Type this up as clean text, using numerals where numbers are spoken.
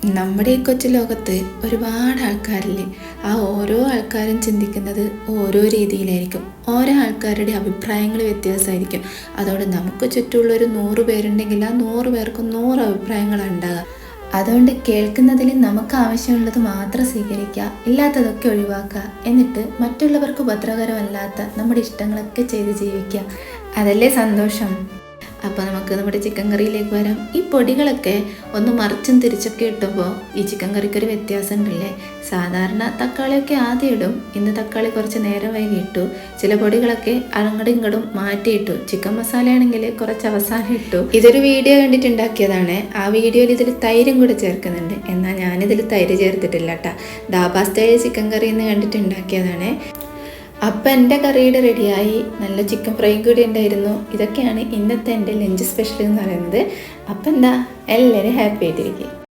നമ്മുടെ ഈ കൊച്ചു ലോകത്ത് ഒരുപാട് ആൾക്കാരില്ലേ. ആ ഓരോ ആൾക്കാരും ചിന്തിക്കുന്നത് ഓരോ രീതിയിലായിരിക്കും. ഓരോ ആൾക്കാരുടെ അഭിപ്രായങ്ങൾ വ്യത്യാസമായിരിക്കും. അതുകൊണ്ട് നമുക്ക് ചുറ്റുമുള്ളൊരു 100 പേരുണ്ടെങ്കിൽ ആ 100 പേർക്കും 100 അഭിപ്രായങ്ങളാണ് ഉണ്ടാകുക. അതുകൊണ്ട് കേൾക്കുന്നതിൽ നമുക്ക് ആവശ്യമുള്ളത് മാത്രം സ്വീകരിക്കുക, ഇല്ലാത്തതൊക്കെ ഒഴിവാക്കുക. എന്നിട്ട് മറ്റുള്ളവർക്ക് ഉപദ്രവകരമല്ലാത്ത നമ്മുടെ ഇഷ്ടങ്ങളൊക്കെ ചെയ്ത് ജീവിക്കുക. അതല്ലേ സന്തോഷം. അപ്പോൾ നമുക്ക് നമ്മുടെ ചിക്കൻ കറിയിലേക്ക് വരാം. ഈ പൊടികളൊക്കെ ഒന്ന് മറിച്ചും തിരിച്ചൊക്കെ ഇട്ടപ്പോൾ ഈ ചിക്കൻ കറിക്കൊരു വ്യത്യാസം ഉണ്ടല്ലേ. സാധാരണ തക്കാളിയൊക്കെ ആദ്യം ഇടും, ഇന്ന് തക്കാളി കുറച്ച് നേരം വൈകി ഇട്ടു. ചില പൊടികളൊക്കെ അങ്ങടും ഇങ്ങടും മാറ്റിയിട്ടു. ചിക്കൻ മസാലയാണെങ്കിൽ കുറച്ച് അവസാനം ഇട്ടു. ഇതൊരു വീഡിയോ കണ്ടിട്ടുണ്ടാക്കിയതാണ്. ആ വീഡിയോയിൽ ഇതിൽ തൈരും കൂടെ ചേർക്കുന്നുണ്ട്. എന്നാൽ ഞാനിതിൽ തൈര് ചേർത്തിട്ടില്ല കേട്ടോ. ദാബ സ്റ്റൈൽ ചിക്കൻ കറി എന്ന് കണ്ടിട്ടുണ്ടാക്കിയതാണ്. അപ്പം എൻ്റെ കറിയുടെ റെഡിയായി. നല്ല ചിക്കൻ ഫ്രൈയും കൂടി ഉണ്ടായിരുന്നു. ഇതൊക്കെയാണ് ഇന്നത്തെ എൻ്റെ ലഞ്ച് സ്പെഷ്യൽ എന്ന് പറയുന്നത്. അപ്പം എന്താ, എല്ലാവരും ഹാപ്പി ആയിട്ടിരിക്കും.